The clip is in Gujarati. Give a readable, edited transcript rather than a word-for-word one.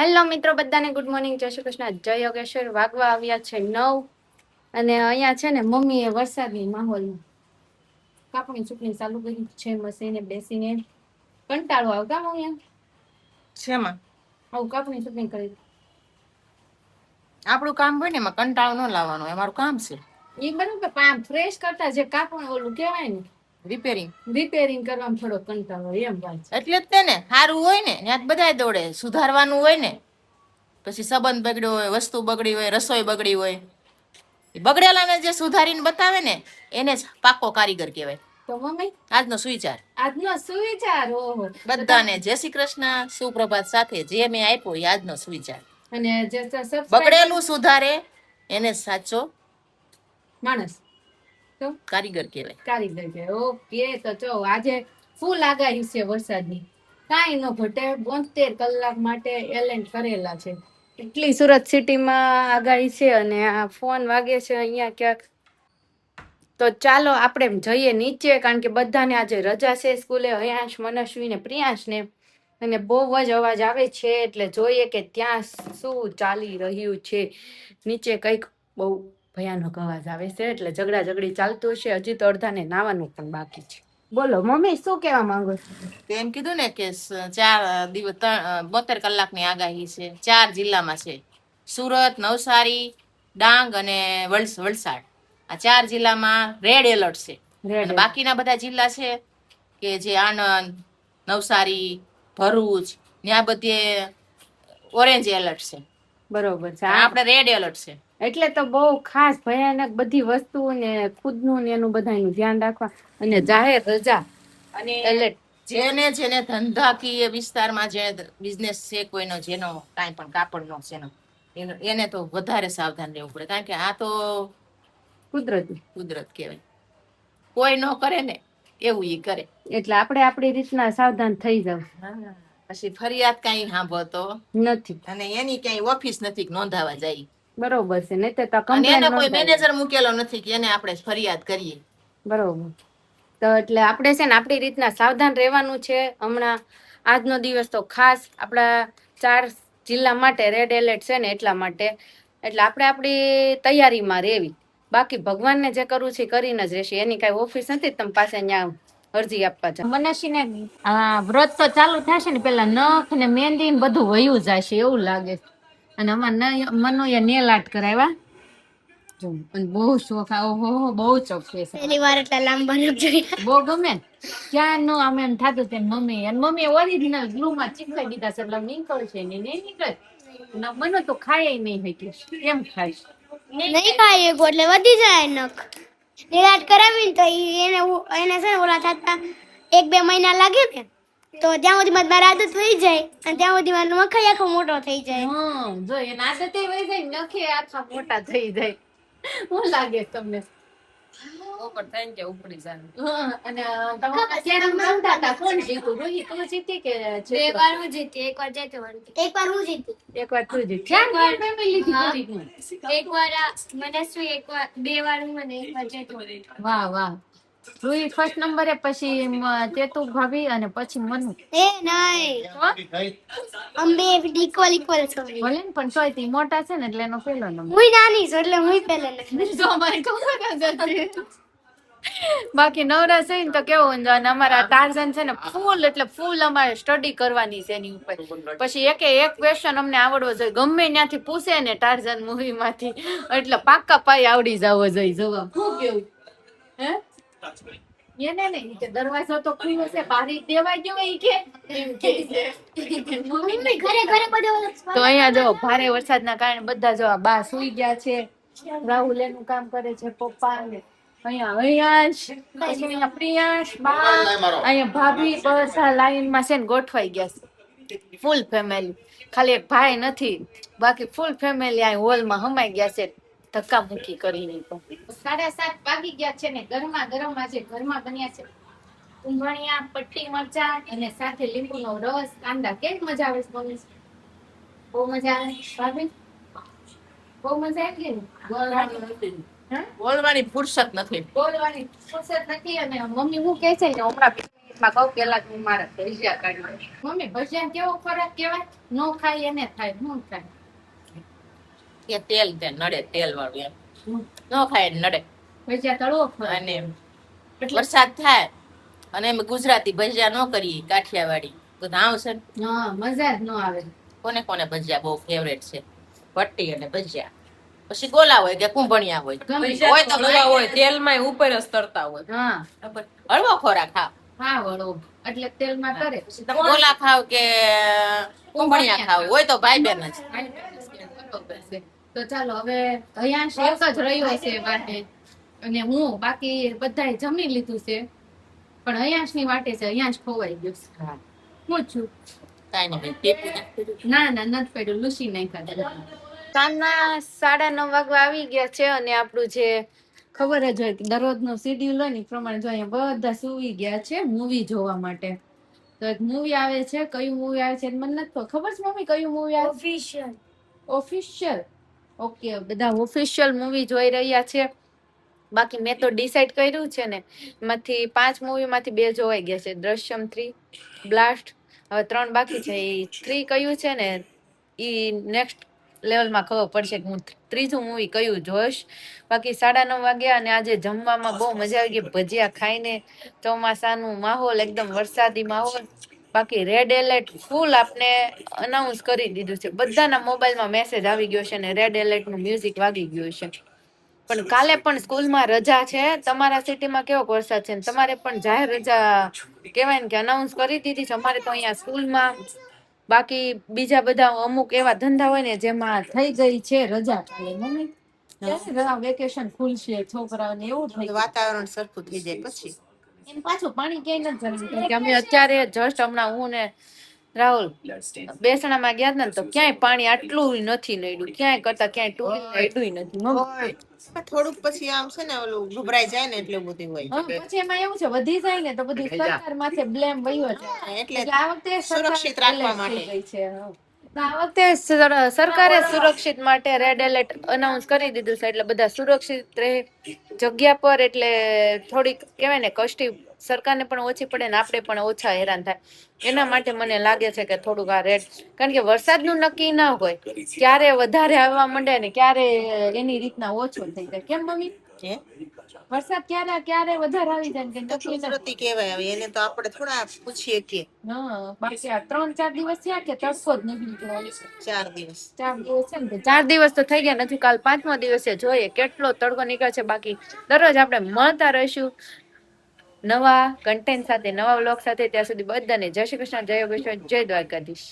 હેલો મિત્રો બધાને ગુડ મોર્નિંગ, જય શ્રી કૃષ્ણ, જય યોગેશ્વર. વાગવા આવ્યા છે 9 અને અહીંયા છે ને મમ્મીએ વરસાદની માહોલમાં કાપણી ચૂપણી ચાલુ કરી છે. મશીને બેસીને કંટાળો આવતા મમ્મી શેમાં આવું કાપણી ચૂપણી કરી. આપણું કામ હોય ને એમાં કંટાળો ન લાવવાનો, અમારું કામ છે એ બરોબર, પણ ફ્રેશ કરતા જે કાપણ ઓલું કહેવાય ને રિપેરિંગ કરવામાં થોડો કંટાળો એમ વાત. એટલે જ તેને સારું હોય ને ત્યાં બધાય દોડે. સુધારવાનું હોય ને, પછી સંબંધ બગડ્યો હોય, વસ્તુ બગડી હોય, રસોઈ બગડી હોય, બગડેલાને જે સુધારીને બતાવે ને એને જ પાકો કારીગર કહેવાય. તો મમ્મી આજનો સુવિચાર ઓહો બધાને જય શ્રી કૃષ્ણ, સુપ્રભાત સાથે જે મેં આપ્યો એ આજનો સુવિચાર. અને જે બગડેલું સુધારે એને સાચો માણસ તો કારીગર કહેવાય. કારીગર કહેવાય. ઓકે, તો જો આજે ફૂલ આગાહી છે વરસાદની, કાંઈ ન ઘટે. 72 કલાક માટે એલર્ટ કરેલા છે. એટલી સુરત સિટીમાં આગાહી છે અને આ ફોન વાગે છે અહીંયા ક્યાંક. તો ચાલો આપણે જઈએ નીચે, કારણ કે બધાને આજે રજા છે સ્કૂલે. હયાંશ, મનસ્વી ને પ્રિયાંશ ને, અને બહુ જ અવાજ આવે છે એટલે જોઈએ કે ત્યાં શું ચાલી રહ્યું છે. નીચે કંઈક બહુ ભયાનક અવાજ આવે છે એટલે ઝઘડા ઝઘડી ચાલતું હશે. હજી તો અડધાને નાવાનું પણ બાકી છે. બોલો મમ્મી, શું કહેવા માંગો છો? એમ કીધું ને કે 72 કલાકની આગાહી છે. 4 જિલ્લામાં છે: સુરત, નવસારી, ડાંગ અને વલસાડ. આ 4 જિલ્લામાં રેડ એલર્ટ છે. અને બાકીના બધા જિલ્લા છે કે જે આણંદ, નવસારી, ભરૂચ, ત્યાં બધે ઓરેન્જ એલર્ટ છે. બરોબર છે. આપણે રેડ એલર્ટ છે. એટલે તો બહુ ખાસ ભયાનક બધી વસ્તુઓ ને ખુદનું ને એનું બધાનું ધ્યાન રાખવા અને જાહેર રજા અને જેને ધંધાકીય વિસ્તારમાં જે બિઝનેસ છે કોઈનો, જેનો કાંઈ પણ કાપડનો છે એને તો વધારે સાવધાન રહેવું પડે, કારણ કે આ તો કુદરત કહેવાય. કોઈ ન કરે ને એવું ઈ કરે. એટલે આપણે આપણી રીતના સાવધાન થઈ જાવ. પછી ફરિયાદ કઈ સાંભળતો નથી અને એની કઈ ઓફિસ નથી નોંધાવા જાય. બરોબર છે. નહીં તો એને કોઈ મેનેજર મૂકેલો નથી કે એને આપણે ફરિયાદ કરીએ. બરોબર. તો એટલે આપણે છે ને આપણી રીતના સાવધાન રહેવાનું છે. હમણાં આજનો દિવસ તો ખાસ આપણા 4 જિલ્લા માટે રેડ એલર્ટ છે ને એટલા માટે. એટલે આપણે આપણી તૈયારીમાં રહેવી. બાકી ભગવાનને જે કરવું છે કરીને જ રહેશે. એની કઈ ઓફિસ નથી તમે પાસે ત્યાં અરજી આપવા જાવ. મનસીને વ્રત તો ચાલુ થશે ને, પેલા નખ ને મહેંદી ને બધું વયું જશે એવું લાગે. અને અમારે મનુએ નેલ આર્ટ કરાવ્યા. બહુ શોખ. ઓહો, બહુ ચોખ છે. પહેલી વાર એટલા લાંબા નખ જોયા. બહુ ગમે ક્યાં નો આમ એમ થતું તે મમ્મી ઓરિજિનલ ગ્લુ માં ચીપકાઈ દીધા છે એટલે નીકળશે નહીં નીકળે. મને તો ખાય નહીં હોય કે કેમ ખાઈશ? નહીં ખાય એટલે વધી જાય નખ. નિરાટ કરાવીને તો એને છે ને ઓલા થતા 1-2 મહિના લાગે ને, તો ત્યાં સુધી મારી આદત થઈ જાય અને ત્યાં સુધી મારો મખાઈ આખો મોટો થઈ જાય. જો એને આદત વહી જાય, નખે આખા મોટા થઈ જાય. શું લાગે તમને? ઉપડી જાય. અને કેરમ રમતા હતા, કોણ જીતું? રોહિત તું જીતી કે? 2 વાર હું જીતી, 1 વાર જતો. 1 વાર હું જીતી, 1 વાર તું જીતી. ક્યાં ફેમિલી લીધી? 1 વાર મનસ્વી, 1 વાર 2 વાર હું અને 1 વાર જતો. વાહ વાહ. રોહિત ફર્સ્ટ નંબરે, પછી તેતુ ભાભી અને પછી મનુ. એ નહીં, અમે ઇક્વલ છો. ભલે ને પણ તોય તી મોટા છે ને એટલે એનો પહેલો નંબર. હું નાની છું એટલે હું પહેલા નંબર. જો અમારી ખબર જ બાકી નવરા છે ને તો કેવું, અને અમારા ટાર્ઝન છે ને ફૂલ એટલે ફૂલ અમારે સ્ટડી કરવાની છે એની ઉપર. પછી એક ક્વેશ્ચન અમને આવડવો જોઈએ, ગમે ત્યાંથી પૂછે ને ટાર્ઝન મૂવી માંથી, એટલે પાક્કા પાય આવડી જવો જોઈએ જવાબ. શું કેવું? હે એને નહીં કે દરવાજો તો ખુલ્લો છે, બારી દેવા ગયો એ કે મમ્મી ઘરે બધો. તો અહીંયા જો ભારે વરસાદના કારણે બધા જો બા સુઈ ગયા છે. રાહુલ એનું કામ કરે છે, પપ્પા ને અહીંયા પ્રિયાંશ, બા, અહીંયા ભાભી, બસ આ લાઈનમાં છે ને ગોઠવાઈ ગયા છે. ફૂલ ફેમિલી, ખાલી એક ભાઈ નથી, બાકી ફૂલ ફેમિલી આ હોલમાં હમાઈ ગયા છે ધક્કા મૂકી કરીને. 7:30 વાગી ગયા છે ને ગરમા ગરમ આજે ઘરમાં બન્યા છે ઊંઘણિયા, પટ્ટી મરચા અને સાથે લીંબુનો રસ, કાંદા. કેવી મજા આવે છે મમ્મી? બહુ મજા આવે ભાભી? બહુ મજા આવી ગઈ ને? બોલવાની ફુરસત નથી. બોલવાની ફુરસત નથી. અને મમ્મી શું કહે છે કે હમણાં માં કહું પેલા હું મારા ભજીયા કાઢવા. મમ્મી ભજીયા કેવો ખોરાક કહેવાય? નો ખાય એને થાય, નો થાય. કે તેલ તે નડે, તેલ વાળું એમ ન ખાય એટલે નડે. ભજીયા તળવો ખોરાક. અને વરસાદ થાય અને અમે ગુજરાતી ભજીયા ન કરીએ, કાઠિયાવાડી તો આવશે ને. હા, મજા જ ન આવે. કોને કોને ભજીયા બહુ ફેવરેટ છે? ભટ્ટી અને ભજીયા. પછી ગોલા હોય કે કુંભણિયા હોય, હોય તો હળવા હોય, તેલમાં ઉપર જ તરતા હોય. હા, બરાબર. હળવો ખોરાક ખાવ. હા વળો એટલે તેલમાં કરે. પછી તમે ગોલા ખાવ કે કુંભણિયા ખાવ, હોય તો ભાઈ બહેન જ. બરોબર છે. તો ચાલો હવે હયાંશ એક જ રહ્યો છે વાટે અને હું બાકી બધાએ જમી લીધું છે, પણ હયાંશ ની વાટે છે. હયાંશ ખોવાઈ ગયો છે. હા. હું છું કાંઈ નહીં બેન, ટેપી નાખી. ના ના નથી પડ્યું, લૂસી નાખ્યા. સાંજના 9:30 વાગવા આવી ગયા છે અને આપણું જે ખબર જ હોય કે દરરોજનું શેડ્યુલ હોય ને એ પ્રમાણે જો અહીંયા બધા સુવી ગયા છે મૂવી જોવા માટે. તો એક મૂવી આવે છે, કયું મૂવી આવે છે એ મને નથી ખબર છે મમ્મી, કયું મૂવી આવે? ઓફિશિયલ. ઓફિશિયલ. ઓકે, બધા ઓફિશિયલ મૂવી જોઈ રહ્યા છે. બાકી મેં તો ડિસાઈડ કર્યું છે ને, એમાંથી 5 મૂવીમાંથી 2 જોવાઈ ગયા છે, દ્રશ્યમ 3, બ્લાસ્ટ. હવે 3 બાકી છે. એ 3 કયું છે ને ઈ નેક્સ્ટ લેવલમાં ખબર પડશે કે હું ત્રીજું મૂવી કયું જોઈશ. બાકી 9:30 વાગ્યા અને આજે જમવામાં બહુ મજા આવી ગઈ. ભજીયા ખાઈને, ચોમાસાનું માહોલ, એકદમ વરસાદી માહોલ. બાકી રેડ એલર્ટ ફૂલ આપને અનાઉન્સ કરી દીધું છે. બધાના મોબાઈલમાં મેસેજ આવી ગયો છે અને રેડ એલર્ટ નું મ્યુઝિક વાગી ગયું છે. પણ કાલે પણ સ્કૂલમાં રજા છે. તમારા સિટીમાં કેવો વરસાદ છે? તમારે પણ જાહેર રજા કહેવાય ને કે અનાઉન્સ કરી દીધી છે. અમારે તો અહીંયા સ્કૂલમાં, બાકી બીજા બધા અમુક એવા ધંધા હોય ને જેમાં થઈ ગઈ છે રજા કાલે. મમ્મી ક્યારે વેકેશન ખુલશે છોકરાઓને? એવું થઈ ગયું. વાતાવરણ સરખું થઈ જાય પછી એમ પાછું પાણી ક્યાંય નથી જવાનું. કે અમે અત્યારે જસ્ટ હમણાં હું ને રાહુલ બેસણામાં ગયા હતા ને તો ક્યાંય પાણી આટલું નથી નડ્યું. ક્યાંય કરતા ક્યાંય ટૂંકું નથી. હોય. થોડુંક પછી આમ છે ને ઓલું ગભરાઈ જાય ને એટલે બધું હોય. હા, પછી એમાં એવું છે વધી જાય ને તો બધું સરકાર માથે બ્લેમ વયો જાય. એટલે એટલે આ વખતે સુરક્ષિત રાખવા માટે. થઈ ગઈ છે. હા. તો આ વખતે સરકારે સુરક્ષિત માટે રેડ એલર્ટ અનાઉન્સ કરી દીધું છે એટલે બધા સુરક્ષિત રહે જગ્યા પર. એટલે થોડીક કહેવાય ને કષ્ટી સરકારને પણ ઓછી પડે ને આપણે પણ ઓછા હેરાન થાય. એના માટે મને લાગે છે કે થોડુંક આ રેડ, કારણ કે વરસાદનું નક્કી ના હોય, ક્યારે વધારે આવવા માંડે ને ક્યારે એની રીતના ઓછો થઈ જાય. કેમ મમ્મી? હે? વરસાદ ક્યારે વધારે આવી જાય ને તો કુદરતી કહેવાય. હવે એને તો આપણે થોડા પૂછીએ કે. હા, બાકી આ 3-4 દિવસ થયા કે તડકો જ નથી નીકળ્યો. 4 દિવસ. 4 દિવસ છે ને, 4 દિવસ તો થઈ ગયા નથી. કાલ 5મો દિવસે જોઈએ કેટલો તડકો નીકળે છે. બાકી દરરોજ આપણે મળતા રહીશું નવા કન્ટેન્ટ સાથે, નવા વ્લોગ સાથે. ત્યાં સુધી બધાને જય શ્રી કૃષ્ણ, જય યોગેશ્વર, જય દ્વારકાધીશ.